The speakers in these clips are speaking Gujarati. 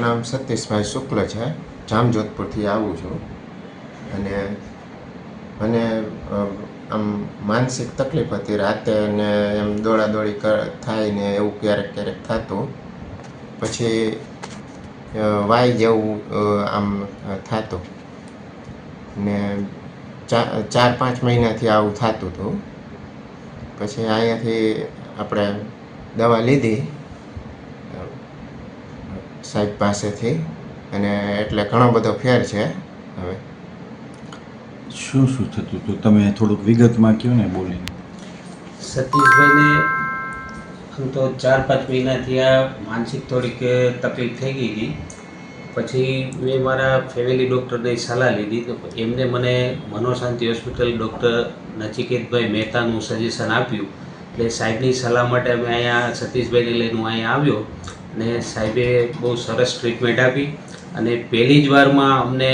નામ સતીશભાઈ શુક્લ છે. જામજોધપુરથી આવું છું અને મને આમ માનસિક તકલીફ હતી. રાતે ને એમ દોડાદોડી થાય ને એવું ક્યારેક ક્યારેક થતું. પછી વાઈ જેવું આમ થતું ને 4-5 મહિનાથી આવું થતું હતું. પછી અહીંયાથી આપણે દવા લીધી સાહેબ પાસેથી અને એટલે ઘણો બધો ફેર છે. હવે શું થતું હતું તમે થોડુંક વિગતમાં કહો ને બોલીને. સતીશભાઈને આમ તો 4-5 મહિનાથી આ માનસિક થોડીક તકલીફ થઈ ગઈ હતી. પછી મેં મારા ફેમિલી ડૉક્ટરની સલાહ લીધી તો એમને મને મનોશાંતિ હોસ્પિટલ ડૉક્ટર નચિકેતભાઈ મહેતાનું સજેશન આપ્યું. એટલે સાહેબની સલાહ માટે અમે અહીંયા સતીશભાઈને લઈને હું અહીંયા આવ્યો અને સાહેબે બહુ સરસ ટ્રીટમેન્ટ આપી અને પહેલી જ વારમાં અમને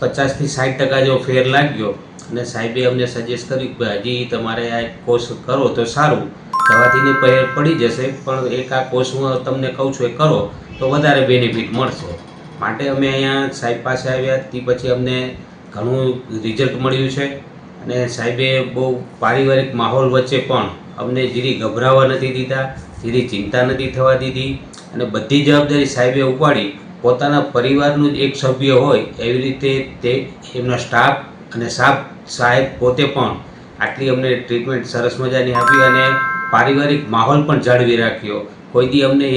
50થી 60% જેવો ફેર લાગ્યો. અને સાહેબે અમને સજેસ્ટ કર્યું કે હજી તમારે આ કોર્સ કરો તો સારું, દવાથીને પહેર પડી જશે પણ એક આ કોર્સ હું તમને કહું છું એ કરો તો વધારે બેનિફિટ મળશે. માટે અમે અહીંયા સાહેબ પાસે આવ્યા. તે પછી અમને ઘણું રિઝલ્ટ મળ્યું છે અને સાહેબે બહુ પારિવારિક માહોલ વચ્ચે પણ અમને જીરી ગભરાવા નથી દીધા, જીરી ચિંતા નથી થવા દીધી અને બધી જવાબદારી સાહેબે ઉપાડી. પોતાના પરિવારનું જ એક સભ્ય હોય એવી રીતે તે એમના સ્ટાફ અને સાહેબ પોતે પણ આટલી અમને ટ્રીટમેન્ટ સરસ મજાની આપી અને પારિવારિક માહોલ પણ જાળવી રાખ્યો. કોઈ દી અમને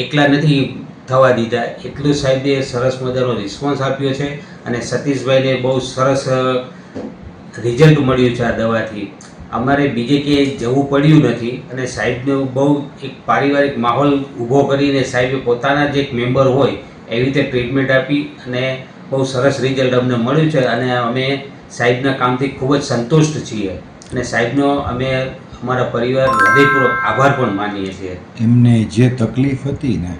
એકલા નથી થવા દીધા. એટલું સાહેબે સરસ મજાનો રિસ્પોન્સ આપ્યો છે અને સતીશભાઈને બહુ સરસ રિઝલ્ટ મળ્યું છે આ દવાથી. અમારે બીજે ક્યાંય જવું પડ્યું નથી અને સાહેબને બહુ એક પારિવારિક માહોલ ઊભો કરીને સાહેબે પોતાના જ એક મેમ્બર હોય એવી રીતે ટ્રીટમેન્ટ આપી અને બહુ સરસ રિઝલ્ટ અમને મળ્યું છે અને અમે સાહેબના કામથી ખૂબ જ સંતુષ્ટ છીએ અને સાહેબનો અમે અમારા પરિવાર હૃદયપૂર્વક આભાર પણ માનીએ છીએ. એમને જે તકલીફ હતી ને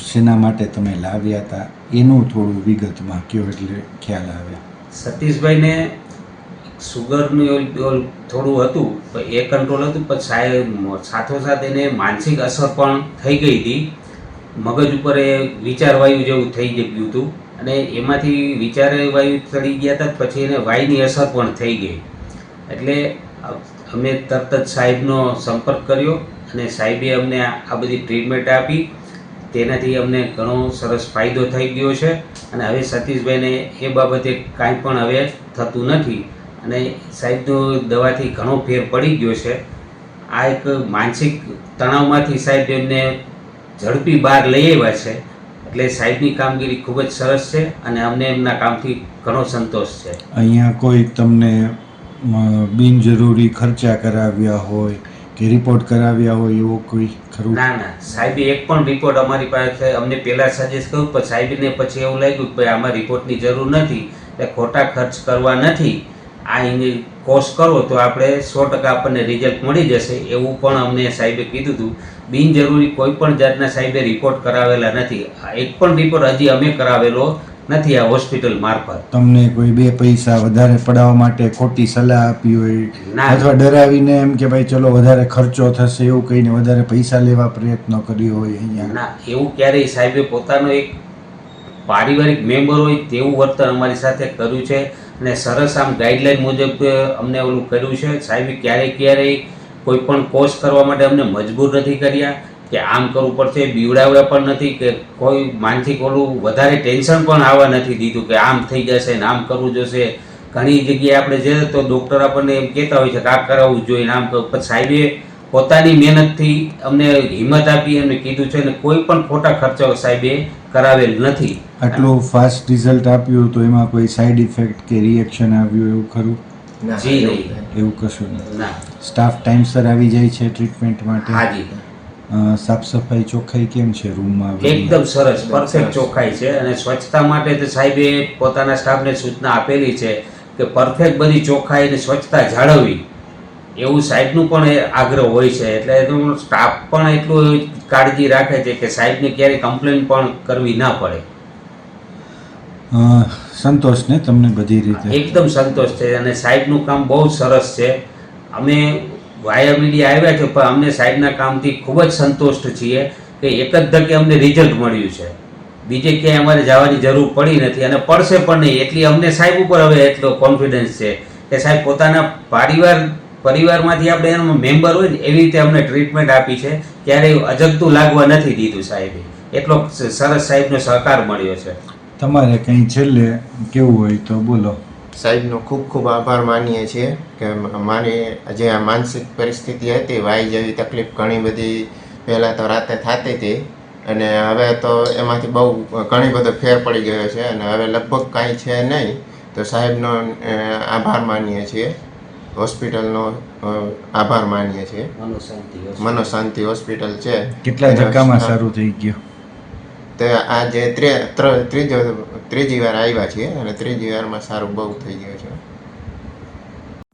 શેના માટે તમે લાવ્યા હતા એનું થોડું વિગતમાં કહો એટલે ખ્યાલ આવે. સતીશભાઈને સુગરનું થોડું હતું એ કંટ્રોલ હતું પણ સાથોસાથ એને માનસિક અસર પણ થઈ ગઈ હતી. મગજ ઉપર એ વિચારવાયુ જેવું થઈ ગયું હતું અને એમાંથી વિચારવાયુ ચડી ગયા હતા. પછી એને વાયુની અસર પણ થઈ ગઈ. એટલે અમે તરત જ સાહેબનો સંપર્ક કર્યો અને સાહેબે અમને આ બધી ટ્રીટમેન્ટ આપી. તેનાથી અમને ઘણો સરસ ફાયદો થઈ ગયો છે અને હવે સતીશભાઈને એ બાબતે કાંઈ પણ હવે થતું નથી અને સાહેબનો દવાથી ઘણો ફેર પડી ગયો છે. આ એક માનસિક તણાવમાંથી સાહેબ એમને ઝડપી બહાર લઈ આવ્યા છે. એટલે સાહેબની કામગીરી ખૂબ જ સરસ છે અને અમને એમના કામથી ઘણો સંતોષ છે. અહીંયા કોઈ તમને બિનજરૂરી ખર્ચા કરાવ્યા હોય કે રિપોર્ટ કરાવ્યા હોય એવો કોઈ ખરું? ના, સાહેબે એક પણ રિપોર્ટ અમારી પાસે અમને પહેલાં સજેસ્ટ કર્યું પણ સાહેબને પછી એવું લાગ્યું કે ભાઈ આમાં રિપોર્ટની જરૂર નથી એટલે ખોટા ખર્ચ કરવા નથી. આ કોર્સ કરો તો આપણે 100% આપણને રિઝલ્ટ મળી જશે એવું પણ અમને સાહેબે કીધું હતું. બિનજરૂરી કોઈ પણ જાતના સાહેબે રિપોર્ટ કરાવેલા નથી. એક પણ રિપોર્ટ હજી અમે કરાવેલો નથી આ હોસ્પિટલ મારફત. તમને કોઈ 2 પૈસા વધારે પડાવવા માટે ખોટી સલાહ આપી હોય અથવા ડરાવીને એમ કે ભાઈ ચલો વધારે ખર્ચો થશે એવું કહીને વધારે પૈસા લેવા પ્રયત્ન કર્યો હોય અહીંયા? ના, એવું ક્યારેય સાહેબે પોતાનો એક પારિવારિક મેમ્બર હોય તેવું વર્તન અમારી સાથે કર્યું છે અને સરસ આમ ગાઈડલાઈન મુજબ અમને ઓલું કર્યું છે. સાહેબે ક્યારેય કોઈ પણ કોર્સ કરવા માટે અમને મજબૂર નથી કર્યા કે આમ કરવું પડશે, બીવડાવ્યા પણ નથી કે કોઈ માનસિક ઓલું વધારે ટેન્શન પણ આવવા નથી દીધું કે આમ થઈ જશે ને આમ કરવું જોશે. ઘણી જગ્યાએ આપણે જઈએ તો ડૉક્ટર આપણને એમ કહેતા હોય છે કે આ કરાવવું જોઈએ ને આમ કરવું, પણ સાહેબે પોતાની મહેનતથી અમને હિંમત આપી અને કીધું છે ને કોઈ પણ ખોટા ખર્ચો સાહેબે કરાવેલ નથી. આટલું ફાસ્ટ રિઝલ્ટ આપ્યું તો એમાં કોઈ સાઈડ ઇફેક્ટ કે રિએક્શન આવ્યું એવું ખરું? જી નહીં, એવું કશું નહીં. ના. સ્ટાફ ટાઈમસર આવી જાય છે ટ્રીટમેન્ટ માટે? હાજી, સાફ સફાઈ ચોખ્ખાઈ કેમ છે રૂમમાં? એકદમ સરસ, પરફેક્ટ ચોખ્ખાઈ છે અને સ્વચ્છતા માટે તો સાહેબે પોતાના સ્ટાફને સૂચના આપેલી છે કે પરફેક્ટ બધી ચોખ્ખાઈ અને સ્વચ્છતા જાળવવી એવું સાહેબનું પણ આગ્રહ હોય છે. એટલે એનો સ્ટાફ પણ એટલું કાળજી રાખે છે કે સાહેબને ક્યારેય કમ્પ્લેન પણ કરવી ના પડે. સંતોષ ને તમને બધી રીતે? એકદમ સંતોષ છે અને સાહેબનું કામ બહુ સરસ છે. અમે વાયા મીડિયા આવ્યા છે પણ અમને સાહેબના કામથી ખૂબ જ સંતુષ્ટ છીએ કે એક જ ધકે અમને રિઝલ્ટ મળ્યું છે. બીજે ક્યાંય અમારે જવાની જરૂર પડી નથી અને પડશે પણ નહીં. એટલી અમને સાહેબ ઉપર હવે એટલો કોન્ફિડન્સ છે કે સાહેબ પોતાના પરિવારમાંથી આપણે એનો મેમ્બર હોય ને એવી રીતે અમને ટ્રીટમેન્ટ આપી છે. ક્યારેય અજગતું લાગવા નથી દીધું સાહેબે. એટલો સરસ સાહેબનો સહકાર મળ્યો છે. તમારે કંઈ છેલ્લે કેવું હોય તો બોલો. સાહેબનો ખૂબ ખૂબ આભાર માનીએ છીએ કે મારી જે આ માનસિક પરિસ્થિતિ હતી, વાઈ જેવી તકલીફ ઘણી બધી પહેલાં તો રાતે થતી હતી અને હવે તો એમાંથી બહુ ઘણી બધો ફેર પડી ગયો છે અને હવે લગભગ કાંઈ છે નહીં. તો સાહેબનો આભાર માનીએ છીએ, હોસ્પિટલનો આભાર માનીએ છીએ. મનોશાંતિ હોસ્પિટલ છે. કેટલા ધક્કામાં સારું થઈ ગયું? તે આ જે ત્રીજી વાર આવ્યા છીએ અને ત્રીજી વારમાં સારું બહુ થઈ ગયું છે.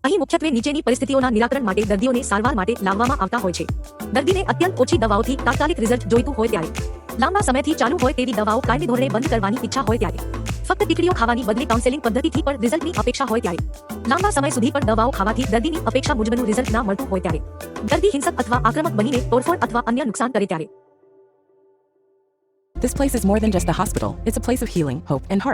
અહીં મુખ્યત્વે નીચેની પરિસ્થિતિઓના નિરાકરણ માટે દર્દીઓને સારવાર માટે લાવવામાં આવતા હોય છે. દર્દીને અત્યંત ઓછી દવાઓથી તાત્કાલિક રિઝલ્ટ જોઈતું હોય ત્યારે, લાંબા સમયથી ચાલુ હોય તેવી દવાઓ કાયમી ધોરણે બંધ કરવાની ઈચ્છા હોય ત્યારે, ફક્ત ટીકડીઓ ખાવાની બદલે કાઉન્સેલિંગ પદ્ધતિથી પણ રિઝલ્ટની અપેક્ષા હોય ત્યારે, લાંબા સમય સુધી પણ દવાઓ ખાવાથી દર્દીની અપેક્ષા મુજબનું રિઝલ્ટ ના મળતું હોય ત્યારે, દર્દી હિંસક અથવા આક્રમક બનીને તોડફોડ અથવા અન્ય નુકસાન કરે ત્યારે. This place is more than just a hospital. It's a place of healing, hope, and heart.